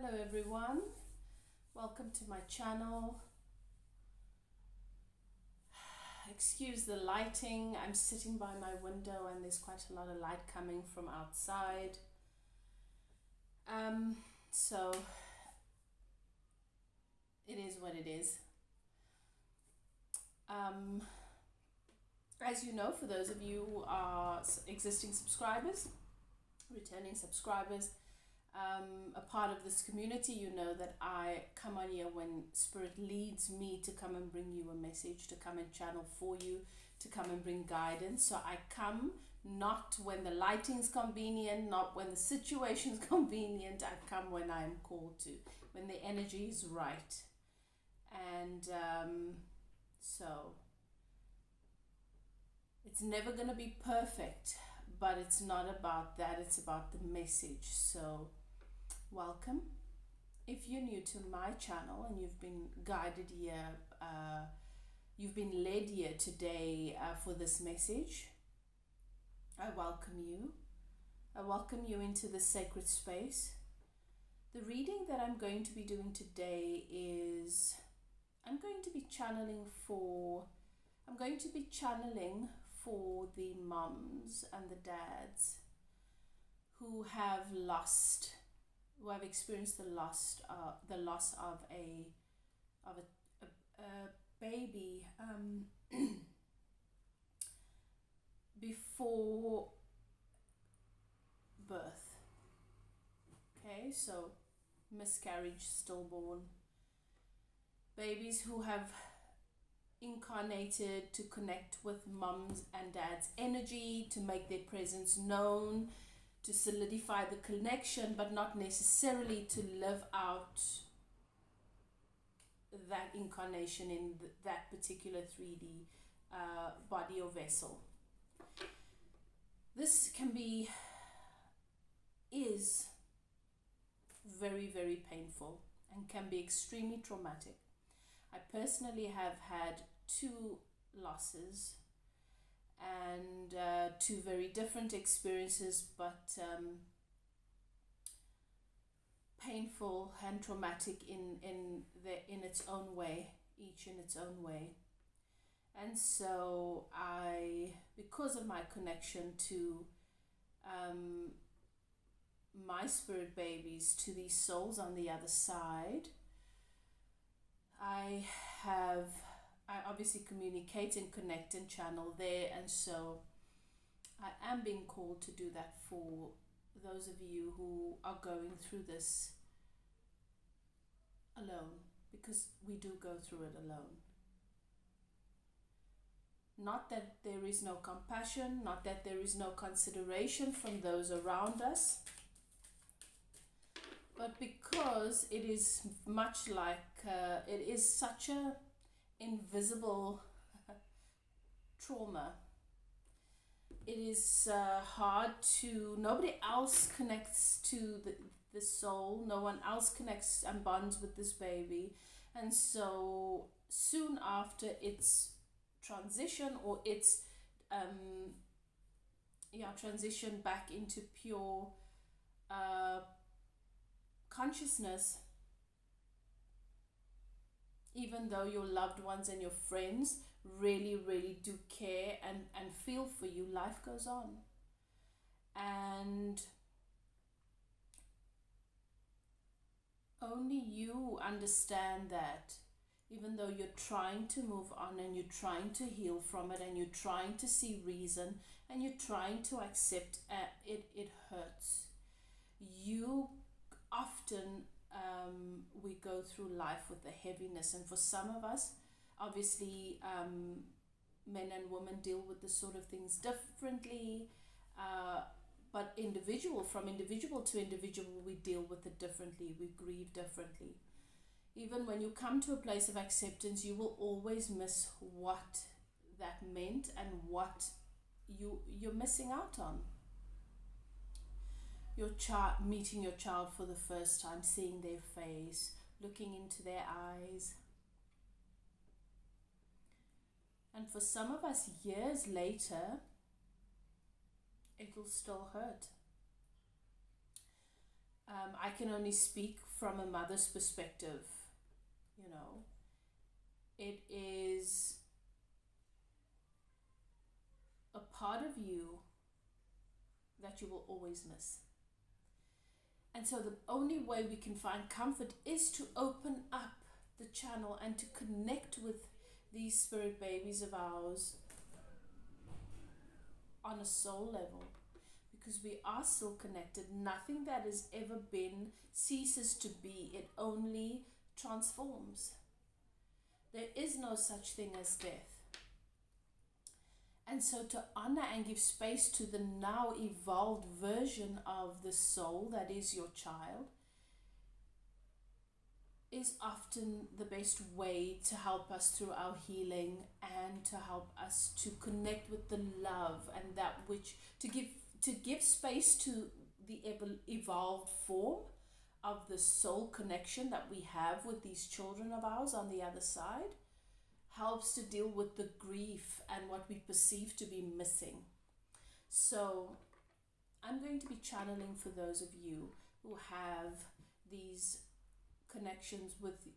Hello everyone, welcome to my channel. Excuse the lighting, I'm sitting by my window and there's quite a lot of light coming from outside. So it is what it is. As you know, for those of you who are existing subscribers, returning subscribers, a part of this community, you know that I come on here when Spirit leads me to come and bring you a message, to come and channel for you, to come and bring guidance. So I come not when the lighting's convenient, not when the situation's convenient. I come when I'm called to, when the energy is right. And so it's never going to be perfect, but it's not about that. It's about the message. So welcome. If you're new to my channel and you've been guided here, you've been led here today for this message, I welcome you. I welcome you into this sacred space. The reading that I'm going to be doing today is, I'm going to be channeling for the mums and the dads who have experienced the loss of a baby before birth. Okay, so miscarriage, stillborn, babies who have incarnated to connect with mums and dads' energy, to make their presence known, to solidify the connection, but not necessarily to live out that incarnation in that particular 3D body or vessel. This is very, very painful and can be extremely traumatic. I personally have had 2 losses and 2 very different experiences, but painful and traumatic in its own way, each in its own way. And so because of my connection to my spirit babies, to these souls on the other side, I obviously communicate and connect and channel there, and so I am being called to do that for those of you who are going through this alone, because we do go through it alone. Not that there is no compassion, not that there is no consideration from those around us, but because it is much like, it is such a invisible trauma. It is hard to, nobody else connects to the soul, no one else connects and bonds with this baby. And so soon after its transition, or its transition back into pure consciousness, even though your loved ones and your friends really, really do care and feel for you, life goes on. And only you understand that, even though you're trying to move on and you're trying to heal from it and you're trying to see reason and you're trying to accept it hurts. You often we go through life with the heaviness, and for some of us, obviously, men and women deal with this sort of things differently, but from individual to individual, we deal with it differently, we grieve differently. Even when you come to a place of acceptance, you will always miss what that meant and what you're missing out on. Your child, meeting your child for the first time, seeing their face, looking into their eyes. And for some of us, years later, it will still hurt. I can only speak from a mother's perspective, you know. It is a part of you that you will always miss. And so the only way we can find comfort is to open up the channel and to connect with these spirit babies of ours on a soul level, because we are still connected. Nothing that has ever been ceases to be. It only transforms. There is no such thing as death. And so to honor and give space to the now evolved version of the soul that is your child is often the best way to help us through our healing and to help us to connect with the love and that which to give space to the evolved form of the soul connection that we have with these children of ours on the other side helps to deal with the grief and what we perceive to be missing. So I'm going to be channeling for those of you who have these connections with,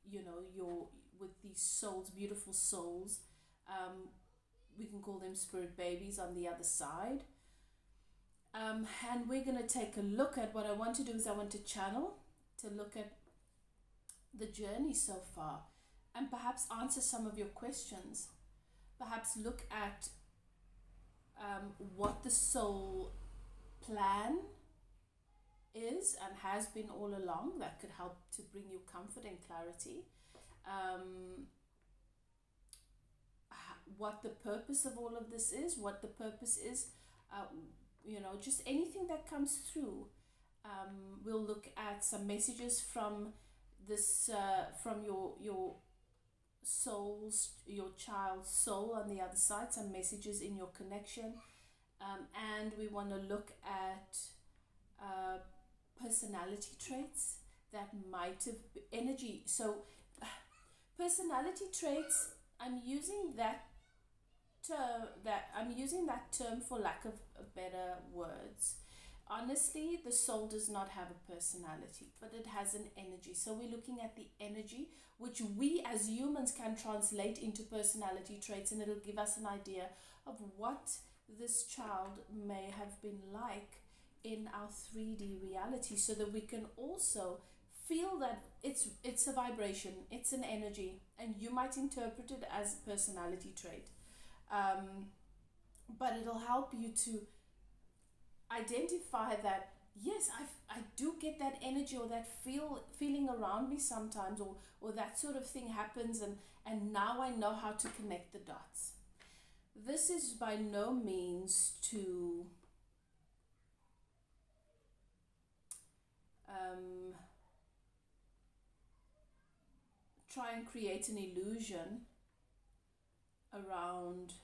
you know, with these souls, beautiful souls. We can call them spirit babies on the other side. And we're going to take a look at what I want to do is I want to channel to look at the journey so far and perhaps answer some of your questions. Perhaps look at what the soul plan is and has been all along that could help to bring you comfort and clarity. What the purpose of all of this is, what the purpose is, you know, just anything that comes through. We'll look at some messages from this, from your soul's, your child's soul on the other side, some messages in your connection. And we want to look at personality traits that might have energy. So personality traits, I'm using that term for lack of better words. Honestly, the soul does not have a personality, but it has an energy. So we're looking at the energy, which we as humans can translate into personality traits, and it'll give us an idea of what this child may have been like in our 3D reality, so that we can also feel that it's a vibration, it's an energy, and you might interpret it as a personality trait. But it'll help you to identify that, yes, I do get that energy or that feeling around me sometimes, or that sort of thing happens, and now I know how to connect the dots. This is by no means to try and create an illusion around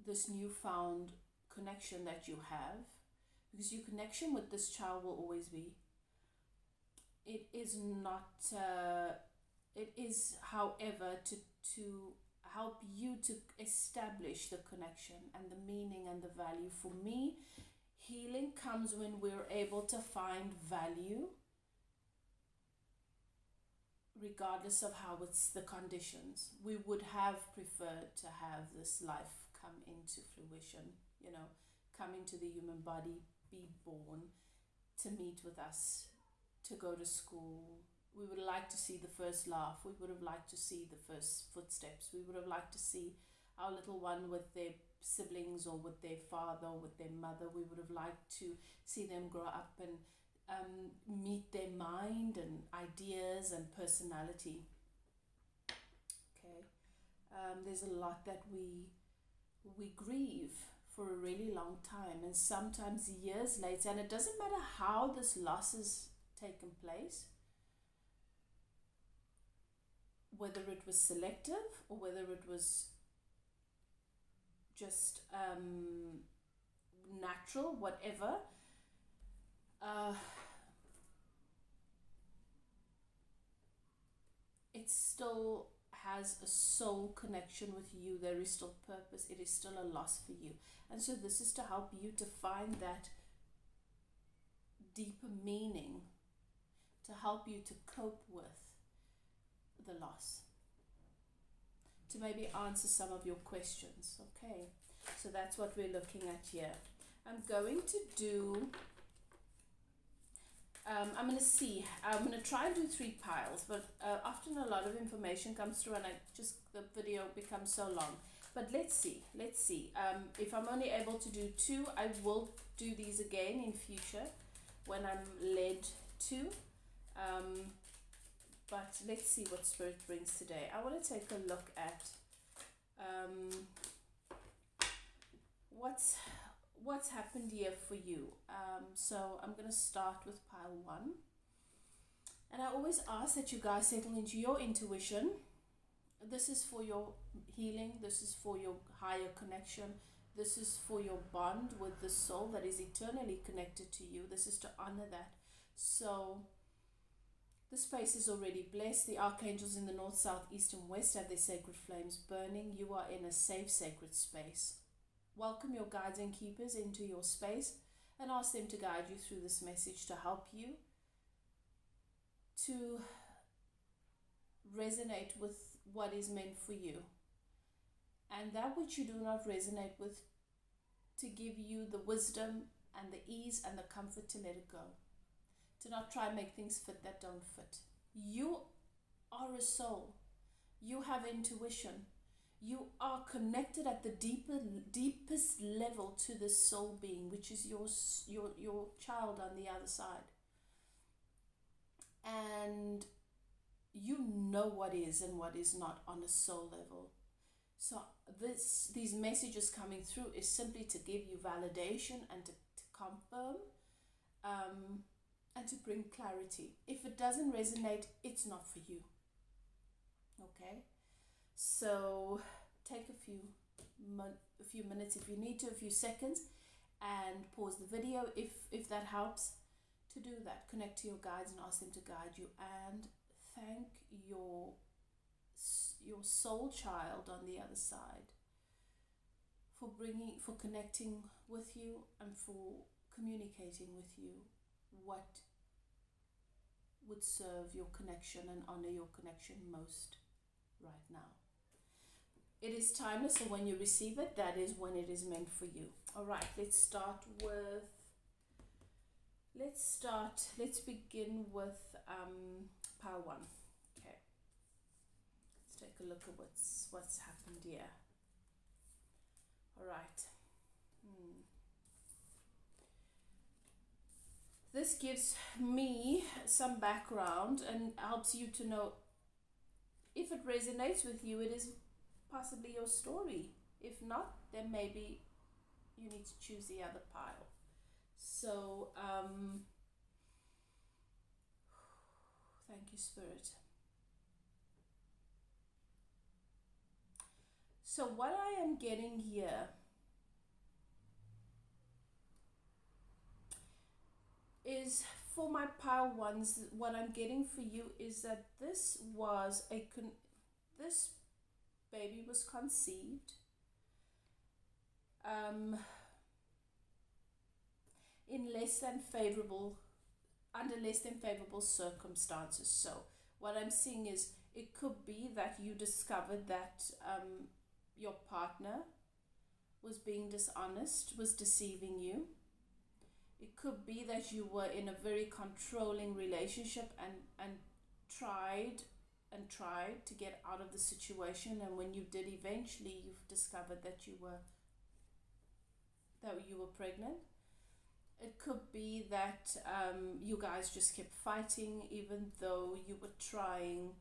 this newfound connection that you have, because your connection with this child will always be. It is not, it is, however, to help you to establish the connection and the meaning and the value. For me, healing comes when we're able to find value regardless of how it's the conditions. We would have preferred to have this life come into fruition, you know, come into the human body, be born, to meet with us, to go to school. We would like to see the first laugh. We would have liked to see the first footsteps. We would have liked to see our little one with their siblings or with their father or with their mother. We would have liked to see them grow up and meet their mind and ideas and personality. Okay, there's a lot that we grieve for a really long time, and sometimes years later, and it doesn't matter how this loss has taken place, whether it was selective or whether it was just natural, whatever. It still has a soul connection with you. There is still purpose. It is still a loss for you. And so this is to help you to find that deeper meaning to help you to cope with the loss, to maybe answer some of your questions. Okay, so that's what we're looking at here. I'm going to try and do 3 piles, but often a lot of information comes through and the video becomes so long. But let's see. If I'm only able to do 2, I will do these again in future when I'm led to. But let's see what Spirit brings today. I want to take a look at what's happened here for you. So I'm going to start with pile 1. And I always ask that you guys settle into your intuition. This is for your healing. This is for your higher connection. This is for your bond with the soul that is eternally connected to you. This is to honor that. So the space is already blessed. The archangels in the north, south, east, and west have their sacred flames burning. You are in a safe, sacred space. Welcome your guides and keepers into your space and ask them to guide you through this message to help you to resonate with what is meant for you, and that which you do not resonate with, to give you the wisdom and the ease and the comfort to let it go, to not try and make things fit that don't fit. You are a soul. You have intuition. You are connected at the deepest level to the soul being, which is your child on the other side. And you know what is and what is not on a soul level. So these messages coming through is simply to give you validation and to confirm and to bring clarity. If it doesn't resonate, it's not for you. Okay? So take a few minutes if you need to, a few seconds, and pause the video if that helps to do that. Connect to your guides and ask them to guide you, and thank your soul child on the other side for connecting with you and for communicating with you what would serve your connection and honor your connection most right now. It is timeless, so when you receive it, that is when it is meant for you. All right, let's begin with pile 1. Okay, let's take a look at what's happened here. All right. This gives me some background and helps you to know if it resonates with you, it is possibly your story. If not, then maybe you need to choose the other pile. So, thank you, Spirit. So what I am getting here is, for my pile 1s, what I'm getting for you is that this baby was conceived under less than favorable circumstances. So what I'm seeing is, it could be that you discovered that your partner was being dishonest, was deceiving you. It could be that you were in a very controlling relationship and tried to get out of the situation, and when you did, eventually you've discovered that you were pregnant. It could be that you guys just kept fighting even though you were trying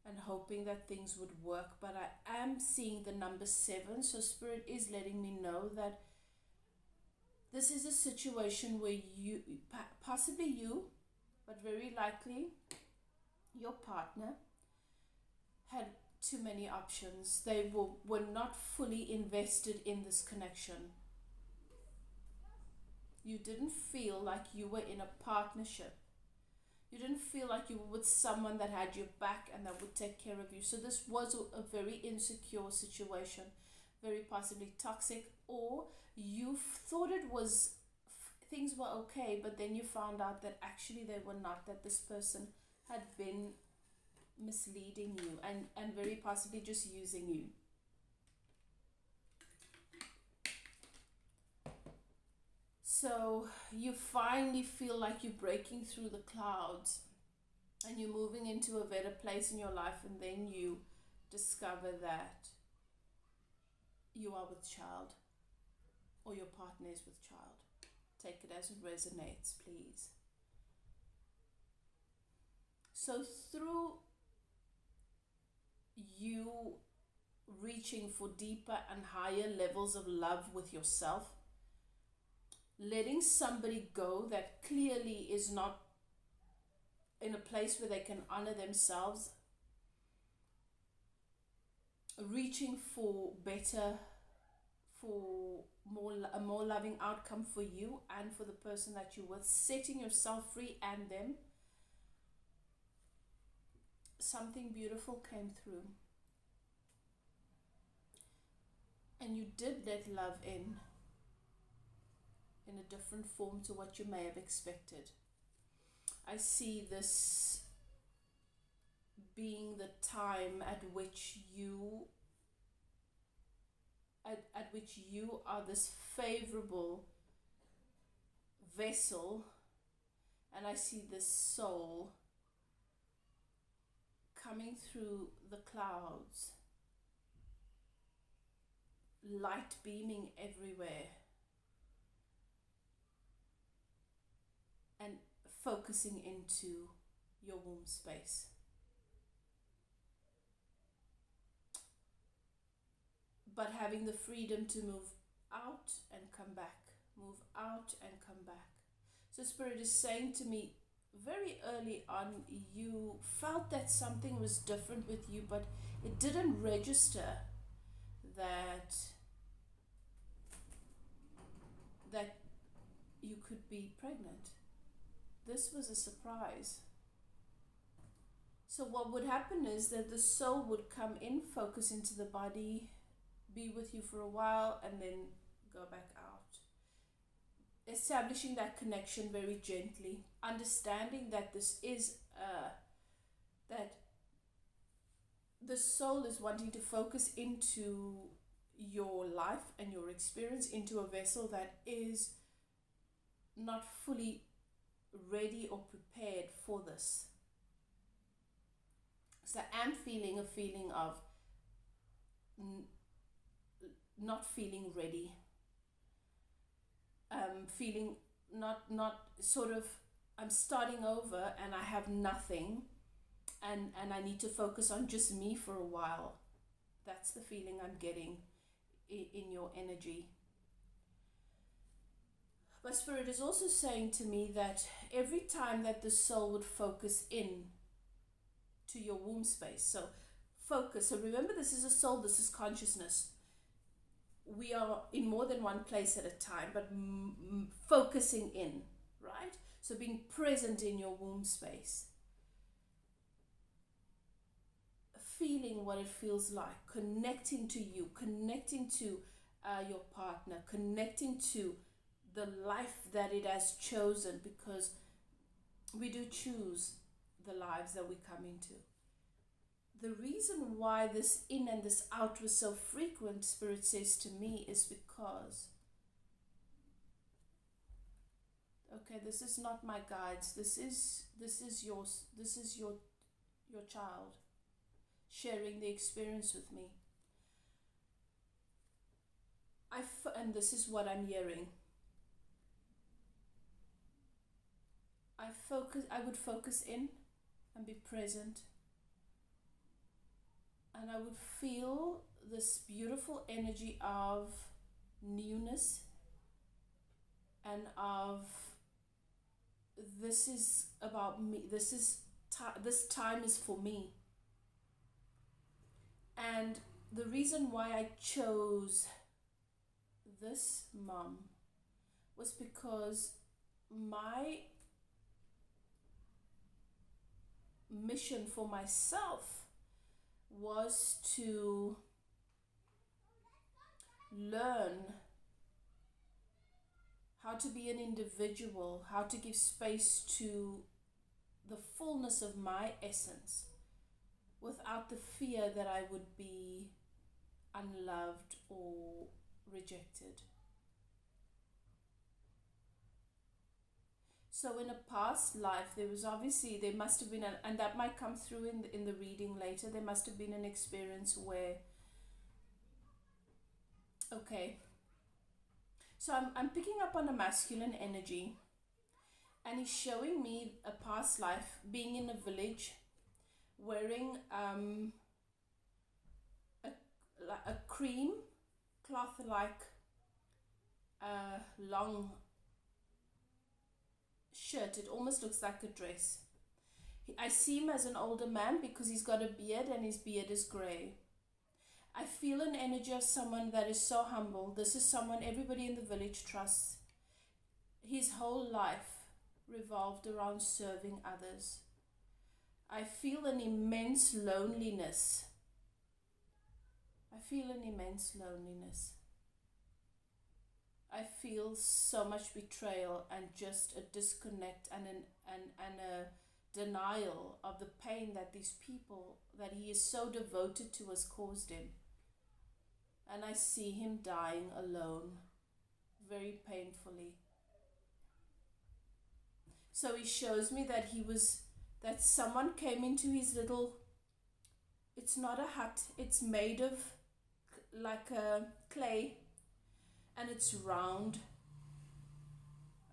and hoping that things would work. But I am seeing the number 7, so Spirit is letting me know that this is a situation where possibly you, but very likely your partner, had too many options. They were not fully invested in this connection. You didn't feel like you were in a partnership. You didn't feel like you were with someone that had your back and that would take care of you. So this was a very insecure situation, very possibly toxic, or you thought things were okay, but then you found out that actually they were not, that this person had been misleading you and very possibly just using you. So you finally feel like you're breaking through the clouds and you're moving into a better place in your life, and then you discover that you are with child, or your partner is with child. Take it as it resonates, please. So through you reaching for deeper and higher levels of love with yourself, letting somebody go that clearly is not in a place where they can honor themselves, reaching for better, for a more loving outcome for you and for the person that you're with, setting yourself free and them, something beautiful came through. And you did let love in a different form to what you may have expected. I see this being the time at which you are this favorable vessel, and I see this soul coming through the clouds, light beaming everywhere, and focusing into your womb space. But having the freedom to move out and come back, move out and come back. So Spirit is saying to me, very early on, you felt that something was different with you, but it didn't register that you could be pregnant. This was a surprise. So what would happen is that the soul would come in, focus into the body, be with you for a while, and then go back out. Establishing that connection very gently, understanding that this is that the soul is wanting to focus into your life and your experience, into a vessel that is not fully ready or prepared for this. So I'm feeling a feeling of not feeling ready, feeling not sort of, I'm starting over and I have nothing, and I need to focus on just me for a while. That's the feeling I'm getting in your energy. But Spirit is also saying to me that every time that the soul would focus in to your womb space, so focus, so remember, this is a soul, this is consciousness. We are in more than one place at a time, but focusing in, right? So being present in your womb space, feeling what it feels like, connecting to you, connecting to your partner, connecting to the life that it has chosen, because we do choose the lives that we come into. The reason why this in and this out was so frequent, Spirit says to me, is because, okay, this is not my guides, this is yours, this is your child sharing the experience with me. And this is what I'm hearing. I would focus in and be present, and I would feel this beautiful energy of newness and of, this is about me, this time is for me. And the reason why I chose this, Mom, was because my mission for myself was to learn how to be an individual, how to give space to the fullness of my essence without the fear that I would be unloved or rejected. So in a past life, there must have been, and that might come through in the reading later, there must have been an experience where, okay, so I'm picking up on a masculine energy, and he's showing me a past life being in a village, wearing a cream cloth like long shirt. It almost looks like a dress. I see him as an older man because he's got a beard and his beard is grey. I feel an energy of someone that is so humble. This is someone everybody in the village trusts. His whole life revolved around serving others. I feel an immense loneliness. I feel so much betrayal and just a disconnect and a denial of the pain that these people that he is so devoted to has caused him. And I see him dying alone, very painfully. So he shows me that someone came into his little, it's not a hut, it's made of like a clay, and it's round.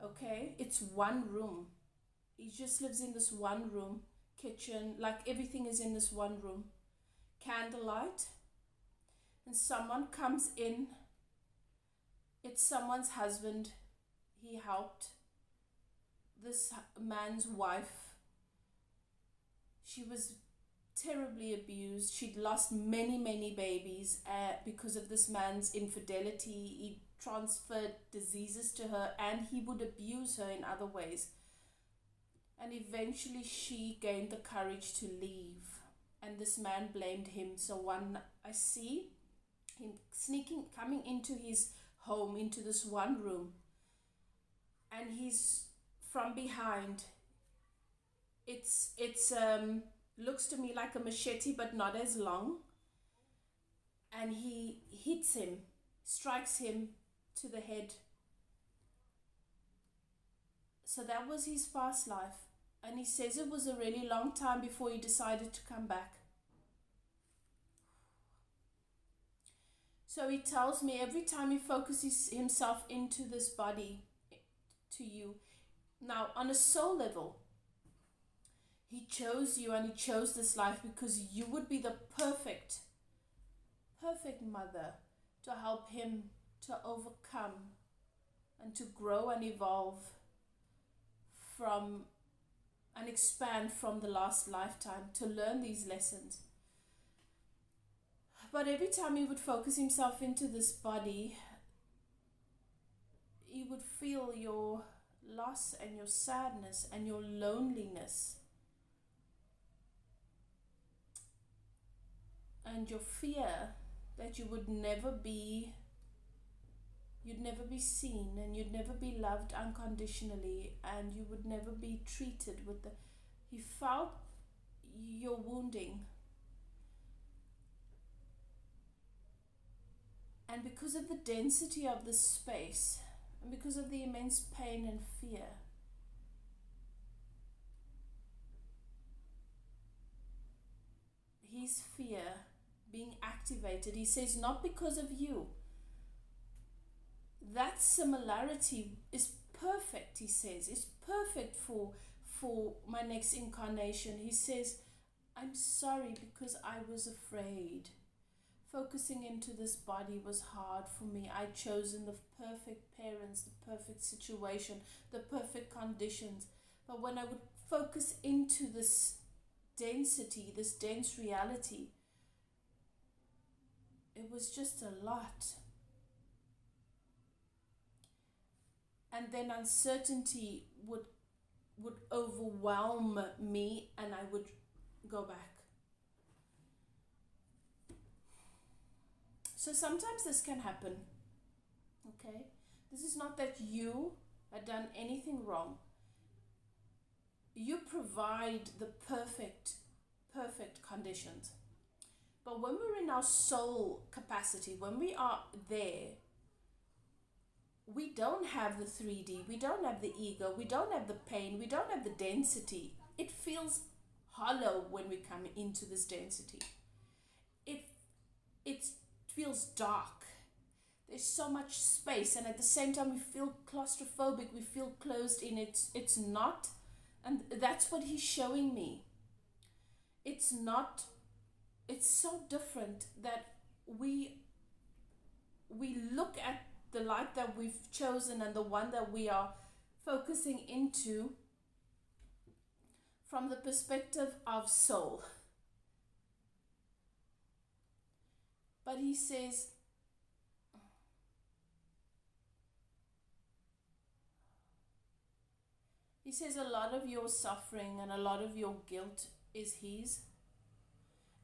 Okay, it's one room. He just lives in this one room, kitchen, like everything is in this one room. Candlelight, and someone comes in. It's someone's husband. He helped this man's wife. She was terribly abused. She'd lost many babies because of this man's infidelity. He transferred diseases to her, and he would abuse her in other ways. And eventually she gained the courage to leave, and this man blamed him. So I see him coming into his home, into this one room, and he's from behind. It's looks to me like a machete, but not as long. And he hits him, strikes him to the head. So that was his past life. And he says it was a really long time before he decided to come back. So he tells me every time he focuses himself into this body, to you. Now, on a soul level, he chose you and he chose this life because you would be the perfect mother to help him to overcome and to grow and evolve from and expand from the last lifetime, to learn these lessons. But every time he would focus himself into this body, he would feel your loss and your sadness and your loneliness and your fear that you'd never be seen, and you'd never be loved unconditionally, and you would never be treated with he felt your wounding. And because of the density of the space, and because of the immense pain and fear, his fear being activated, he says, not because of you. That similarity is perfect, he says. It's perfect for my next incarnation. He says, I'm sorry because I was afraid. Focusing into this body was hard for me. I'd chosen the perfect parents, the perfect situation, the perfect conditions. But when I would focus into this density, this dense reality, it was just a lot. And then uncertainty would overwhelm me, and I would go back. So sometimes this can happen, okay? This is not that you had done anything wrong. You provide the perfect conditions. But when we're in our soul capacity, when we are there, we don't have the 3D, we don't have the ego, we don't have the pain, we don't have the density. It feels hollow when we come into this density. It feels dark. There's so much space, and at the same time we feel claustrophobic, we feel closed in. It's not, and that's what he's showing me. It's not, it's so different that we look at the light that we've chosen and the one that we are focusing into from the perspective of soul. But he says, a lot of your suffering and a lot of your guilt is his,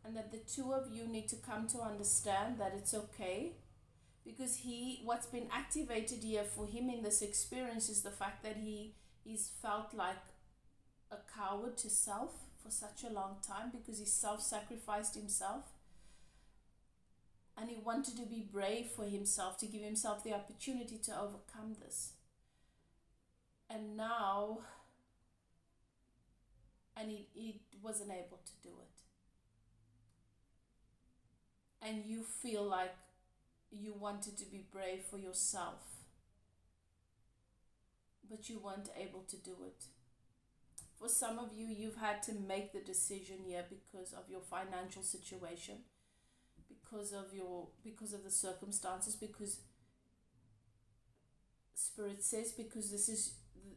and that the two of you need to come to understand that it's okay, because what's been activated here for him in this experience is the fact that he's felt like a coward to self for such a long time, because he self-sacrificed himself, and he wanted to be brave for himself, to give himself the opportunity to overcome this. And now, and he wasn't able to do it. And you feel like you wanted to be brave for yourself, but you weren't able to do it. For some of you, you've had to make the decision here because of your financial situation, because of the circumstances, because Spirit says, because this is,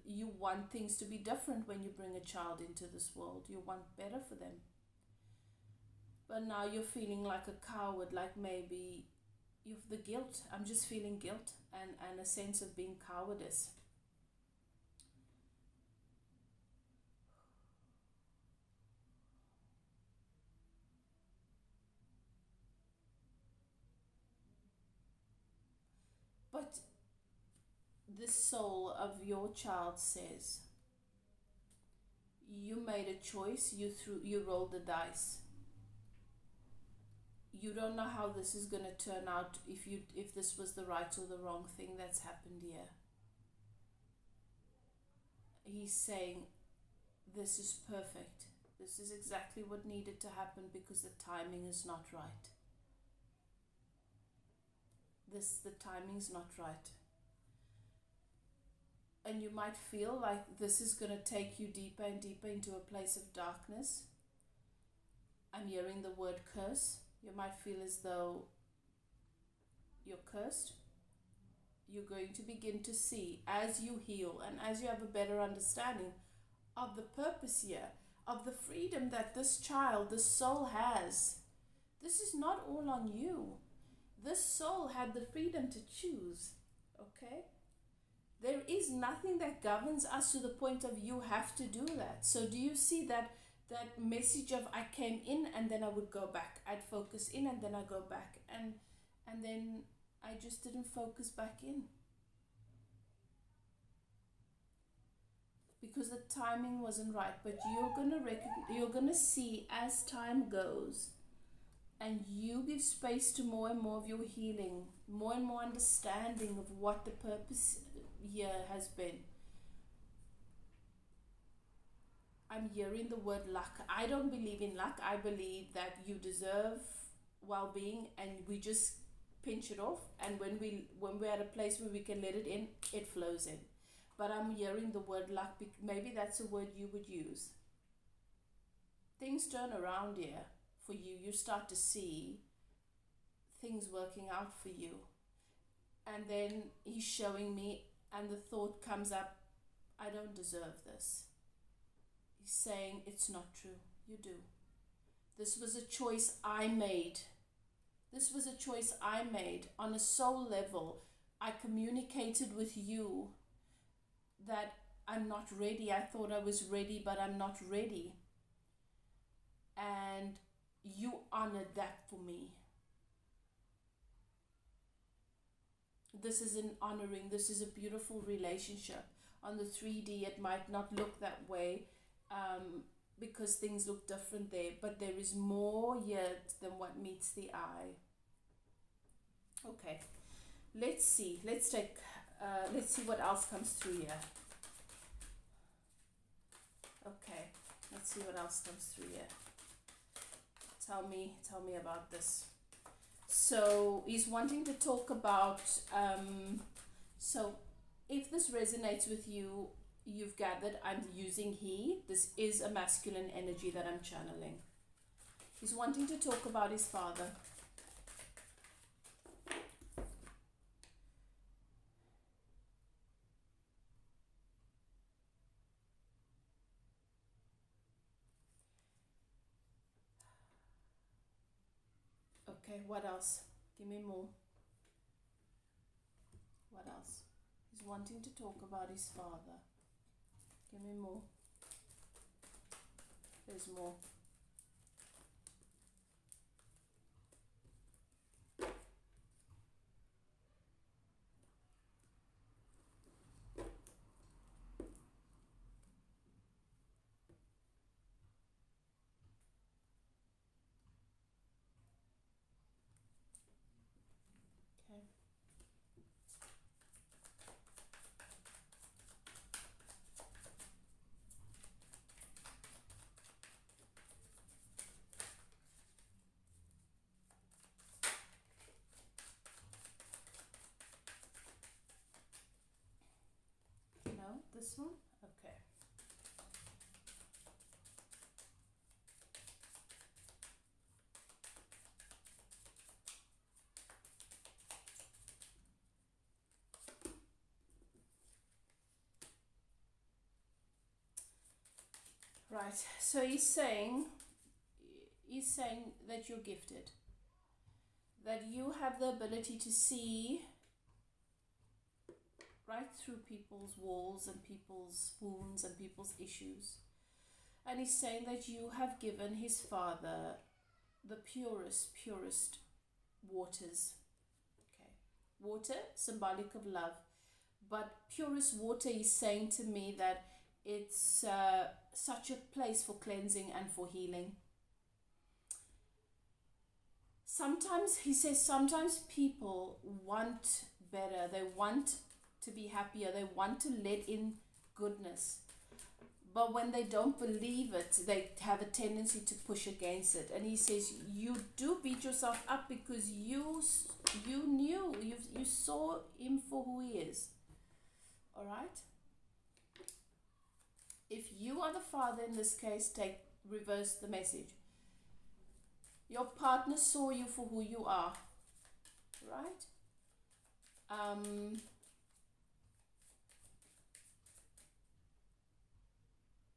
you want things to be different when you bring a child into this world. You want better for them. But now you're feeling like a coward, like maybe you've the guilt. I'm just feeling guilt and a sense of being cowardice. But the soul of your child says, you made a choice, you rolled the dice. You don't know how this is going to turn out, if this was the right or the wrong thing that's happened here. He's saying, this is perfect. This is exactly what needed to happen, because the timing is not right. The timing's not right. And you might feel like this is going to take you deeper and deeper into a place of darkness. I'm hearing the word curse. You might feel as though you're cursed. You're going to begin to see, as you heal and as you have a better understanding of the purpose here, of the freedom that this child, this soul has. This is not all on you. This soul had the freedom to choose, okay? There is nothing that governs us to the point of you have to do that. So do you see that message of I came in and then I would go back. I'd focus in and then I go back. And then I just didn't focus back in. Because the timing wasn't right. But you're gonna see as time goes, and you give space to more and more of your healing, more and more understanding of what the purpose here has been. I'm hearing the word luck. I don't believe in luck. I believe that you deserve well-being, and we just pinch it off, and when we're at a place where we can let it in, it flows in. But I'm hearing the word luck. Maybe that's a word you would use. Things turn around here for you. You start to see things working out for you. And then he's showing me, and the thought comes up, I don't deserve this. He's saying, it's not true. You do. This was a choice I made. This was a choice I made. On a soul level, I communicated with you that I'm not ready. I thought I was ready, but I'm not ready. And you honored that for me. This is an honoring, this is a beautiful relationship. On the 3D, it might not look that way because things look different there, but there is more here than what meets the eye. Okay, let's see. Let's see what else comes through here. Okay, let's see what else comes through here. Tell me about this. So he's wanting to talk about, so if this resonates with you, you've gathered I'm using he. This is a masculine energy that I'm channeling. He's wanting to talk about his father. Okay, what else? Give me more. What else? He's wanting to talk about his father. Give me more. There's more. Okay. No, this one? Okay. Right, so he's saying that you're gifted, that you have the ability to see right through people's walls and people's wounds and people's issues. And he's saying that you have given his father the purest waters. Okay, water, symbolic of love, but purest water, he's saying to me that it's such a place for cleansing and for healing. Sometimes, he says, sometimes people want better, they want to be happier, they want to let in goodness, but when they don't believe it, they have a tendency to push against it. And he says you do beat yourself up because you knew, you saw him for who he is. All right, if you are the father in this case, reverse the message. Your partner saw you for who you are, right?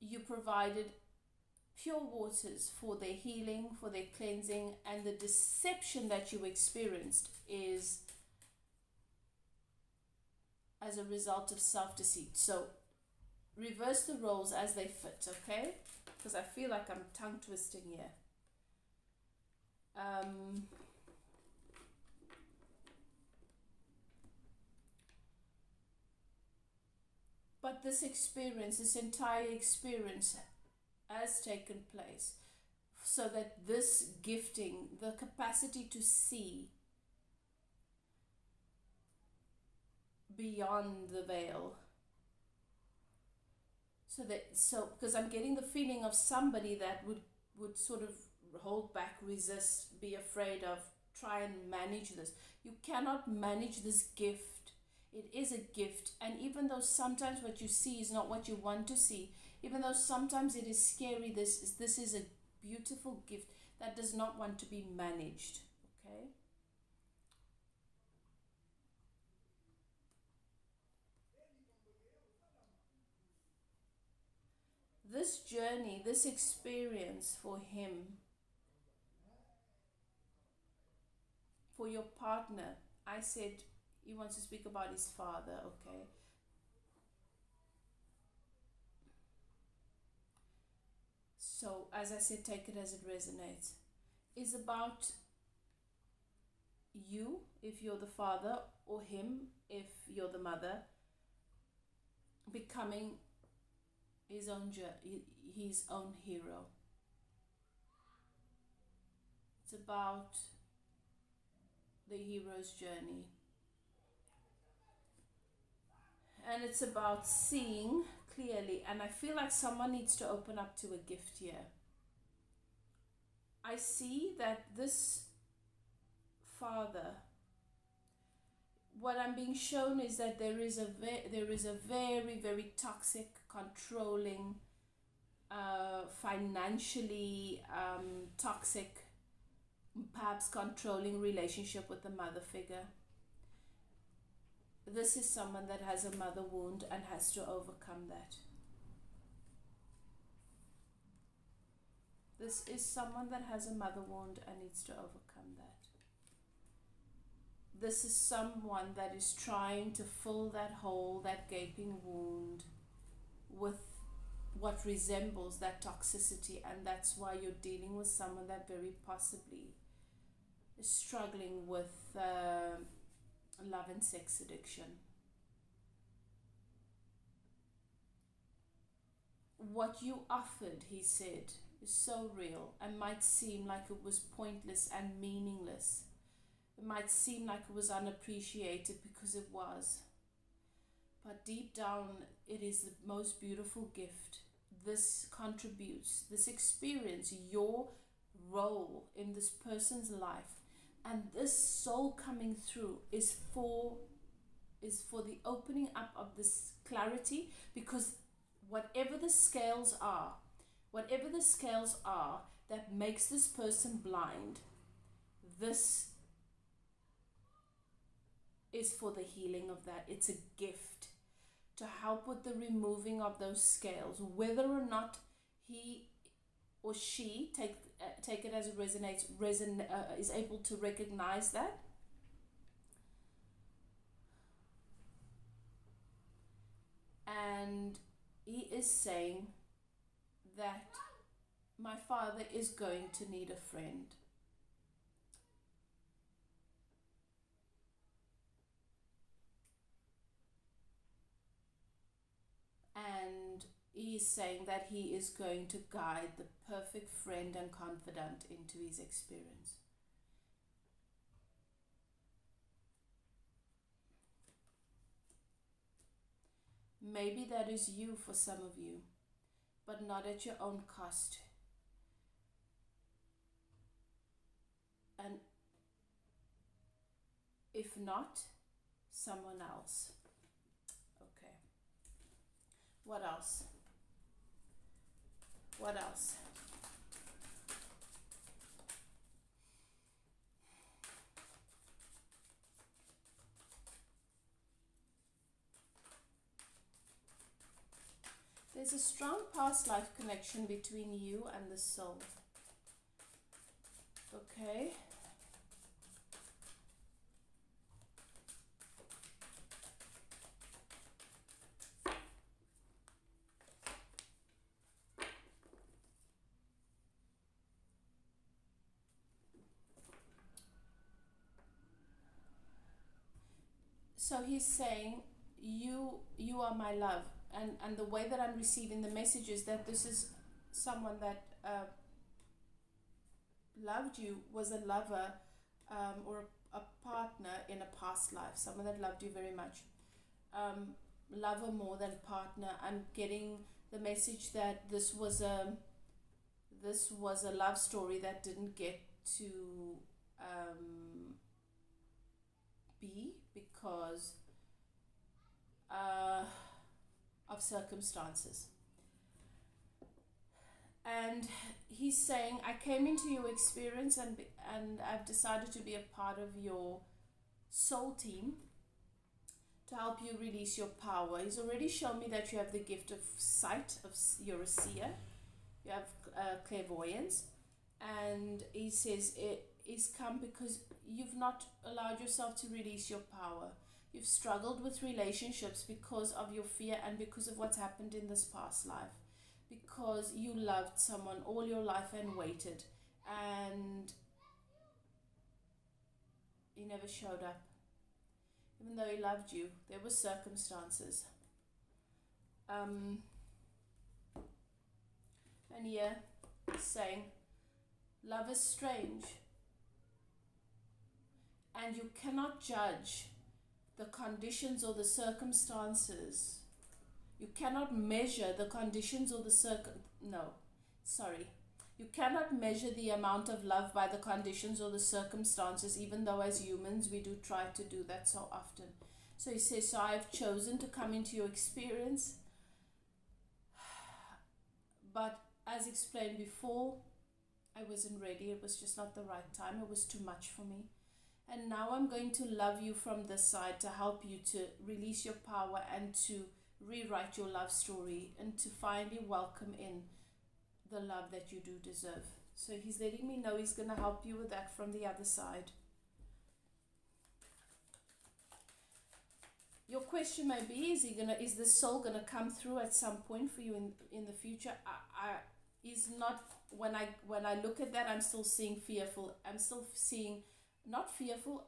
You provided pure waters for their healing, for their cleansing, and the deception that you experienced is as a result of self-deceit. So reverse the roles as they fit, okay? Because I feel like I'm tongue twisting here. But this experience, this entire experience has taken place so that this gifting, the capacity to see beyond the veil, so because I'm getting the feeling of somebody that would sort of hold back, resist, be afraid of, try and manage this. You cannot manage this gift. It is a gift, and even though sometimes what you see is not what you want to see, even though sometimes it is scary, this is a beautiful gift that does not want to be managed. Okay? This journey, this experience for him, for your partner, I said he wants to speak about his father, okay? So, as I said, take it as it resonates. Is about you if you're the father, or him if you're the mother, becoming his own hero. It's about the hero's journey. And it's about seeing clearly. And I feel like someone needs to open up to a gift here. I see that this father, what I'm being shown is that there is a very, very toxic, controlling, financially toxic, perhaps controlling relationship with the mother figure. This is someone that has a mother wound and has to overcome that. This is someone that has a mother wound and needs to overcome that. This is someone that is trying to fill that hole, that gaping wound, with what resembles that toxicity, and that's why you're dealing with someone that very possibly is struggling with love and sex addiction. What you offered, he said, is so real and might seem like it was pointless and meaningless. It might seem like it was unappreciated, because it was. But deep down, it is the most beautiful gift. This contributes, this experience, your role in this person's life, and this soul coming through is for the opening up of this clarity, because whatever the scales are that makes this person blind, this is for the healing of that. It's a gift to help with the removing of those scales, whether or not he or she, take it as it resonates, is able to recognize that. And he is saying that my father is going to need a friend. And he is saying that he is going to guide the perfect friend and confidant into his experience. Maybe that is you for some of you, but not at your own cost. And if not, someone else. Okay. What else? What else? There's a strong past life connection between you and the soul. Okay. So he's saying, you are my love. And the way that I'm receiving the message is that this is someone that loved you, was a lover, or a partner in a past life, someone that loved you very much. Lover more than partner. I'm getting the message that this was a love story that didn't get to be because of circumstances. And he's saying, I came into your experience and I've decided to be a part of your soul team to help you release your power. He's already shown me that you have the gift of sight, you're a seer, you have clairvoyance, and he says it is come because you've not allowed yourself to release your power. You've struggled with relationships because of your fear and because of what's happened in this past life. Because you loved someone all your life and waited. And He never showed up. Even though he loved you, there were circumstances. And here, saying, love is strange. And you cannot judge the conditions or the circumstances. You cannot measure the conditions or the You cannot measure the amount of love by the conditions or the circumstances, even though as humans we do try to do that so often. So he says, so I have chosen to come into your experience. But as explained before, I wasn't ready. It was just not the right time. It was too much for me. And now I'm going to love you from this side to help you to release your power and to rewrite your love story and to finally welcome in the love that you do deserve. So he's letting me know he's going to help you with that from the other side. Your question may be, is the soul going to come through at some point for you in the future? When I look at that, I'm still seeing fearful. I'm still seeing, not fearful,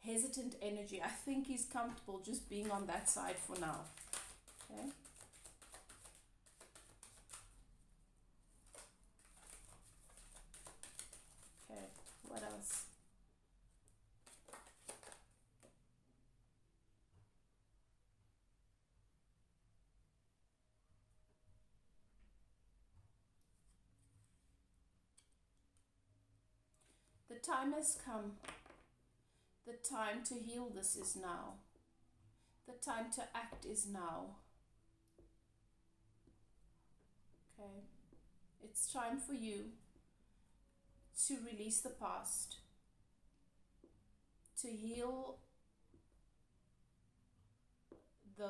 hesitant energy. I think he's comfortable just being on that side for now. Okay. Okay, what else? The time has come. The time to heal this is now. The time to act is now. Okay. It's time for you to release the past, to heal the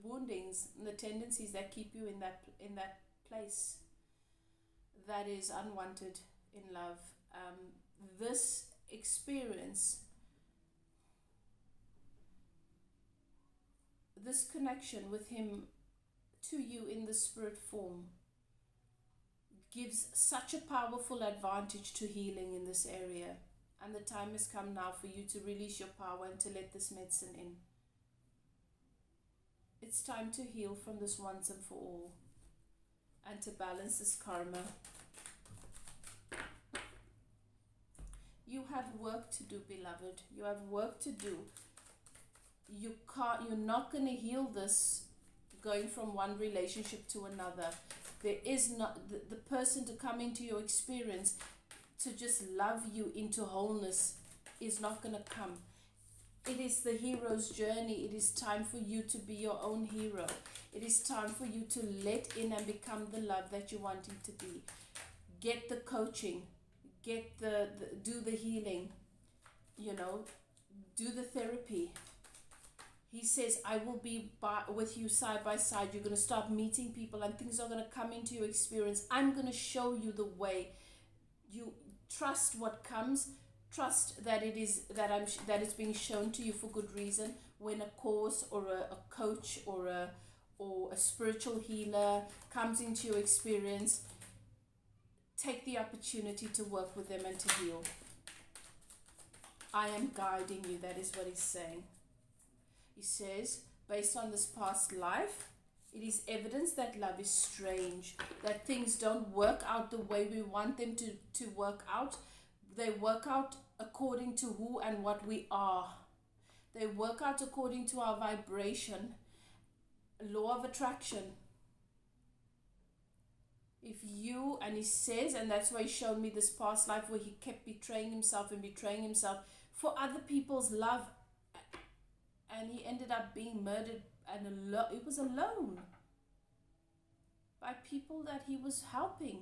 woundings and the tendencies that keep you in that place that is unwanted in love. This experience, this connection with him to you in the spirit form gives such a powerful advantage to healing in this area. And the time has come now for you to release your power and to let this medicine in. It's time to heal from this once and for all and to balance this karma. You have work to do, beloved. You have work to do. You're not going to heal this going from one relationship to another. There is not the person to come into your experience to just love you into wholeness is not going to come. It is the hero's journey. It is time for you to be your own hero. It is time for you to let in and become the love that you're wanting to be. Get the coaching. Do the healing, do the therapy. He says, I will be with you side by side. You're going to start meeting people and things are going to come into your experience. I'm going to show you the way. You trust what comes. Trust that that it's being shown to you for good reason. When a course or a coach or a spiritual healer comes into your experience, take the opportunity to work with them and to heal. I am guiding you. That is what he's saying. He says, based on this past life, it is evidence that love is strange, that things don't work out the way we want them to work out. They work out according to who and what we are. They work out according to our vibration, law of attraction. And he says, and that's why he showed me this past life where he kept betraying himself for other people's love, and he ended up being murdered and he was alone by people that he was helping.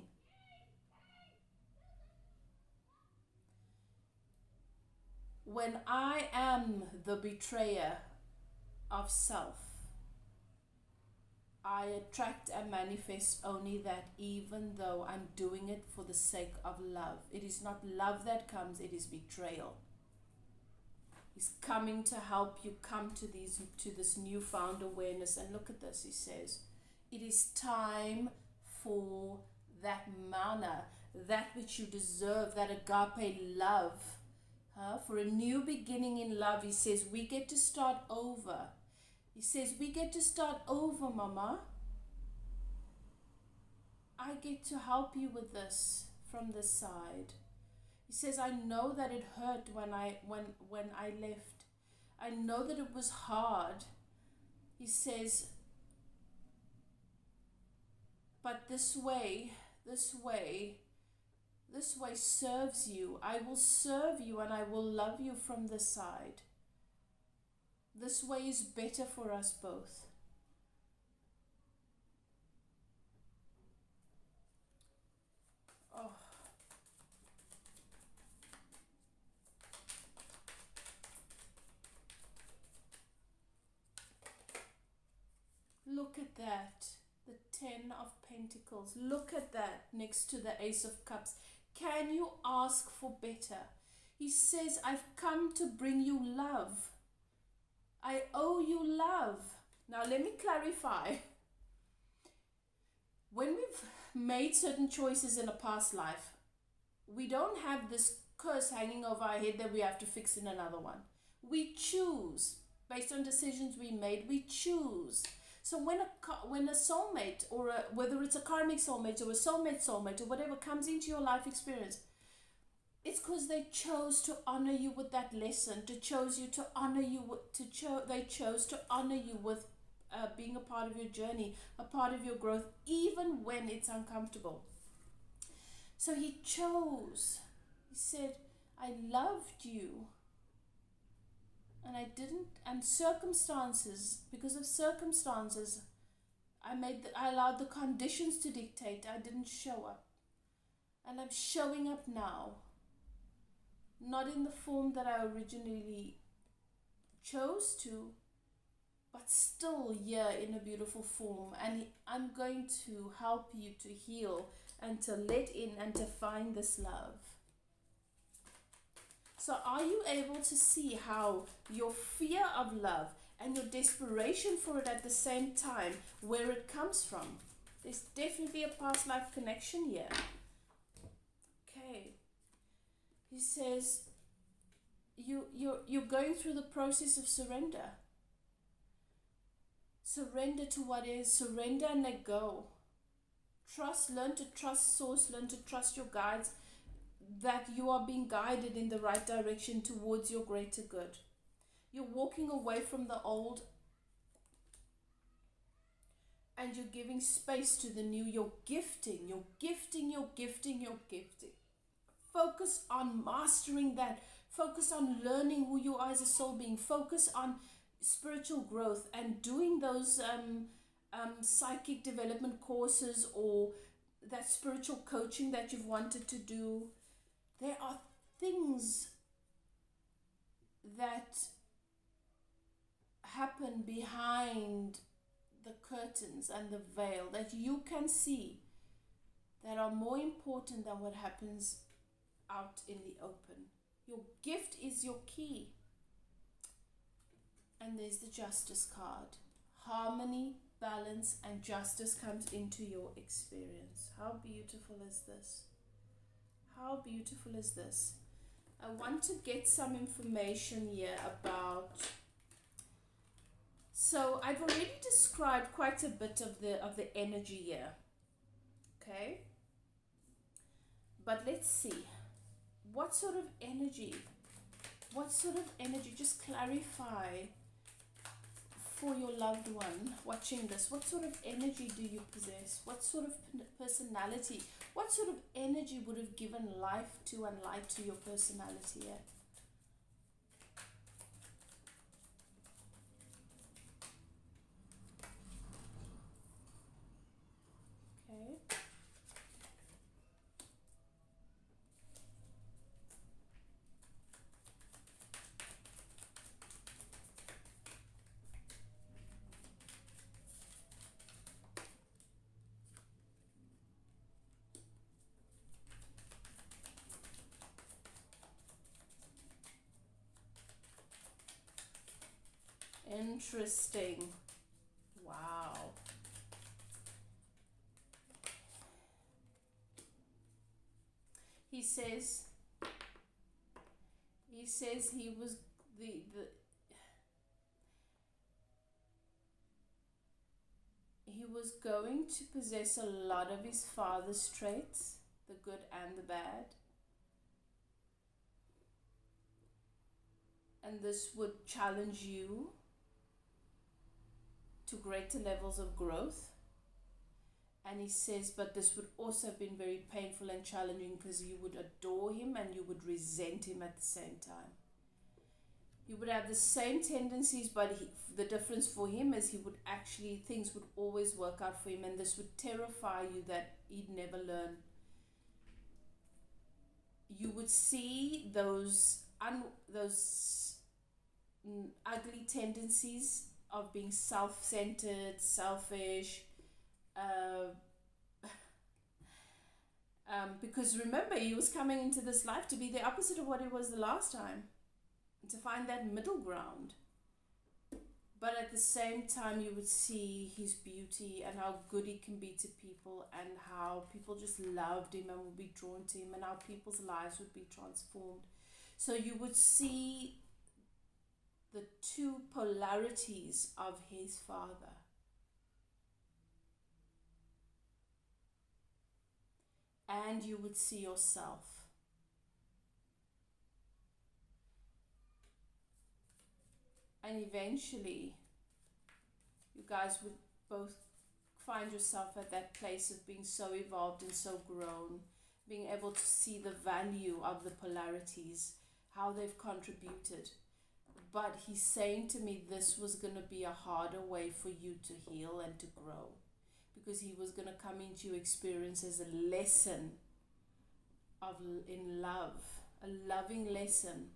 When I am the betrayer of self, I attract and manifest only that, even though I'm doing it for the sake of love. It is not love that comes, it is betrayal. He's coming to help you come to this newfound awareness. And look at this, he says, it is time for that mana, that which you deserve, that agape love For a new beginning in love. He says we get to start over. He says we get to start over, Mama. I get to help you with this from this side. He says, I know that it hurt when I left. I know that it was hard. He says, but this way serves you. I will serve you and I will love you from this side. This way is better for us both. Oh. Look at that. The 10 of Pentacles. Look at that next to the Ace of Cups. Can you ask for better? He says, I've come to bring you love. I owe you love. Now let me clarify. When we've made certain choices in a past life, we don't have this curse hanging over our head that we have to fix in another one. We choose. Based on decisions we made, we choose. So when a soulmate, or whether it's a karmic soulmate or a soulmate or whatever comes into your life experience, it's because they chose to honor you with that lesson. They chose to honor you with being a part of your journey, a part of your growth, even when it's uncomfortable. So he chose. He said, I loved you. And I didn't, and circumstances, because of circumstances, I allowed the conditions to dictate. I didn't show up. And I'm showing up now. Not in the form that I originally chose to, but still here in a beautiful form. And I'm going to help you to heal and to let in and to find this love. So are you able to see how your fear of love and your desperation for it at the same time, where it comes from? There's definitely a past life connection here. Okay. He says, you're going through the process of surrender. Surrender to what is. Surrender and let go. Trust, learn to trust source, learn to trust your guides, that you are being guided in the right direction towards your greater good. You're walking away from the old and you're giving space to the new. You're gifting. Focus on mastering that. Focus on learning who you are as a soul being. Focus on spiritual growth and doing those psychic development courses or that spiritual coaching that you've wanted to do. There are things that happen behind the curtains and the veil that you can see that are more important than what happens out in the open. Your gift is your key. And there's the Justice card. Harmony, balance, and justice comes into your experience. How beautiful is this? How beautiful is this? I want to get some information here about... So I've already described quite a bit of the energy here. Okay? But let's see. What sort of energy? Just clarify for your loved one watching this. What sort of energy do you possess? What sort of personality? What sort of energy would have given life to and light to your personality? Okay. Interesting. Wow. He says he was the he was going to possess a lot of his father's traits, the good and the bad. And this would challenge you to greater levels of growth. And he says, but this would also have been very painful and challenging because you would adore him and you would resent him at the same time. He would have the same tendencies, but the difference for him is things would always work out for him, and this would terrify you that he'd never learn. You would see those ugly tendencies of being self-centered, selfish, because remember, he was coming into this life to be the opposite of what he was the last time, to find that middle ground. But at the same time, you would see his beauty and how good he can be to people, and how people just loved him and would be drawn to him, and how people's lives would be transformed. So you would see the two polarities of his father. And you would see yourself. And eventually, you guys would both find yourself at that place of being so evolved and so grown, being able to see the value of the polarities, how they've contributed. But he's saying to me this was going to be a harder way for you to heal and to grow, because he was going to come into your experience as a lesson in love, a loving lesson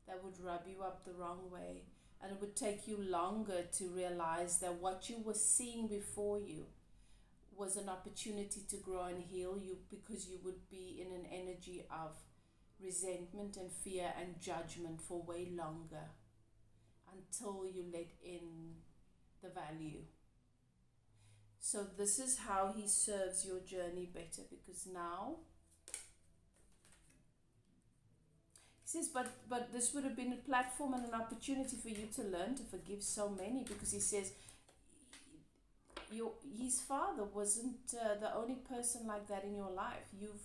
that would rub you up the wrong way. And it would take you longer to realize that what you were seeing before you was an opportunity to grow and heal you, because you would be in an energy of resentment and fear and judgment for way longer, until you let in the value. So this is how he serves your journey better, because now he says, but this would have been a platform and an opportunity for you to learn to forgive so many, because he says his father wasn't the only person like that in your life. You've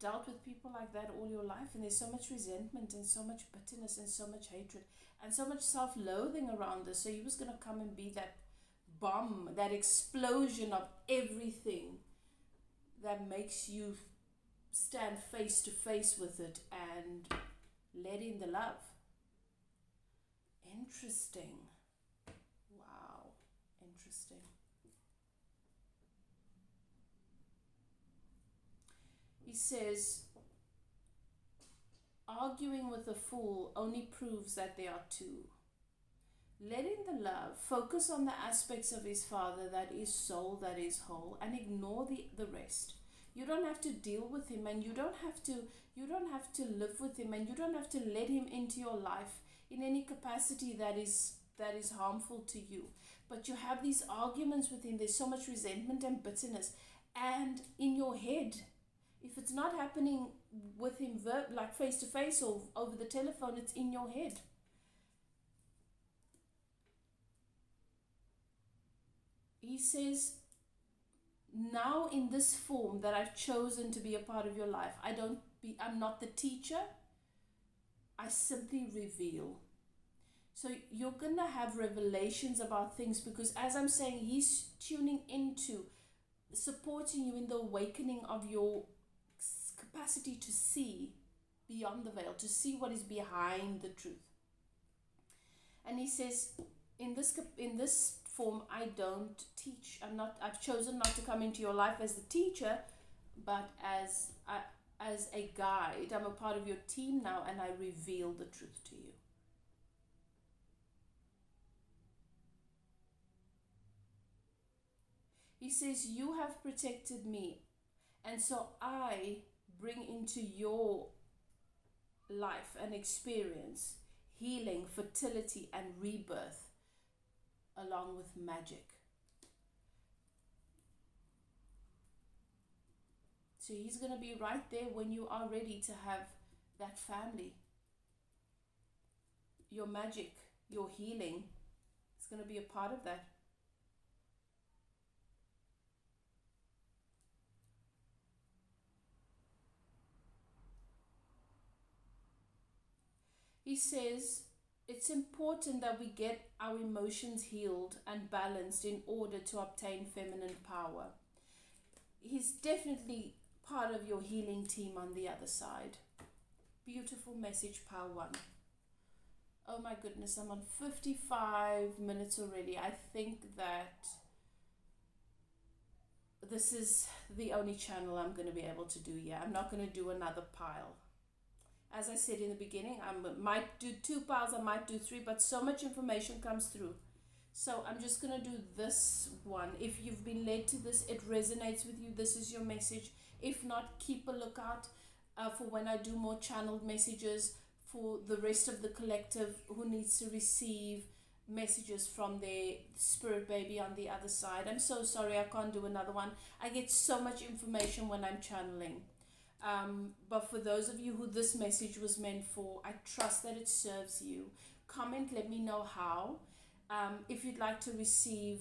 dealt with people like that all your life, and there's so much resentment and so much bitterness and so much hatred and so much self-loathing around us. So he was going to come and be that bomb, that explosion of everything that makes you stand face to face with it and let in the love. Interesting. Wow. Interesting. He says, arguing with a fool only proves that they are two. Let in the love, focus on the aspects of his father that is soul, that is whole, and ignore the rest. You don't have to deal with him, and you don't have to live with him, and you don't have to let him into your life in any capacity that is harmful to you. But you have these arguments with him. There's so much resentment and bitterness, and in your head, if it's not happening with him like face to face or over the telephone, it's in your head. He says, now in this form that I've chosen to be a part of your life, I'm not the teacher, I simply reveal. So you're going to have revelations about things, because as I'm saying, he's tuning into supporting you in the awakening of your capacity to see beyond the veil, to see what is behind the truth. And he says, in this form, I don't teach. I've chosen not to come into your life as the teacher, but as a guide. I'm a part of your team now, and I reveal the truth to you. He says, you have protected me, and so I bring into your life and experience healing, fertility, and rebirth, along with magic. So he's going to be right there when you are ready to have that family. your magic, your healing is going to be a part of that. He says it's important that we get our emotions healed and balanced in order to obtain feminine power. He's definitely part of your healing team on the other side. Beautiful message, Pile 1. Oh my goodness, I'm on 55 minutes already. I think that this is the only channel I'm going to be able to do here. I'm not going to do another pile. As I said in the beginning, I might do 2 piles, I might do 3, but so much information comes through. So I'm just going to do this one. If you've been led to this, it resonates with you, this is your message. If not, keep a lookout for when I do more channeled messages for the rest of the collective who needs to receive messages from their spirit baby on the other side. I'm so sorry I can't do another one. I get so much information when I'm channeling. But for those of you who this message was meant for, I trust that it serves you. Comment, let me know how. If you'd like to receive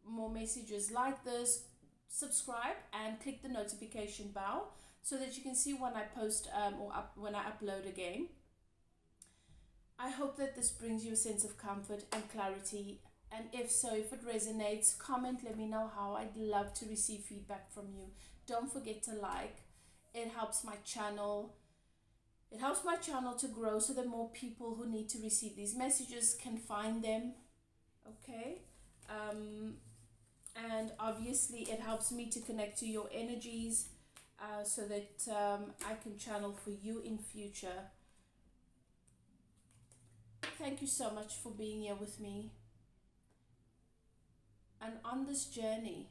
more messages like this, subscribe and click the notification bell so that you can see when I post when I upload again. I hope that this brings you a sense of comfort and clarity. And if so, if it resonates, comment, let me know how. I'd love to receive feedback from you. Don't forget to like. It helps my channel. It helps my channel to grow so that more people who need to receive these messages can find them. Okay? And obviously it helps me to connect to your energies so that I can channel for you in future. Thank you so much for being here with me. And on this journey,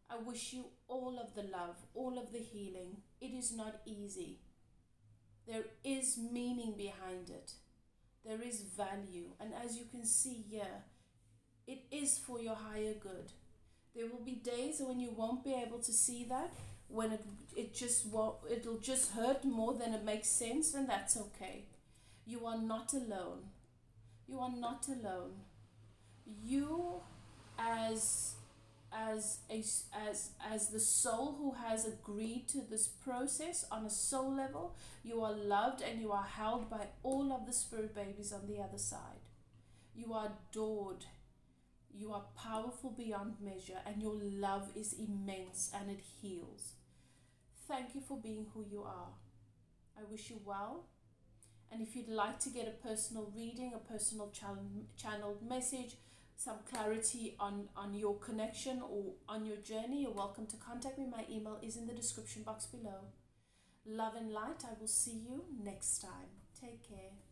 I wish you all of the love, all of the healing. It is not easy. There is meaning behind it. There is value. And as you can see here, it is for your higher good. There will be days when you won't be able to see that, when it'll just hurt more than it makes sense, and that's okay. You are not alone. You are not alone. You as the soul who has agreed to this process on a soul level, you are loved and you are held by all of the spirit babies on the other side. You are adored. You are powerful beyond measure, and your love is immense and it heals. Thank you for being who you are. I wish you well. And if you'd like to get a personal reading, a personal channeled message, some clarity on your connection or on your journey, you're welcome to contact me. My email is in the description box below. Love and light. I will see you next time. Take care.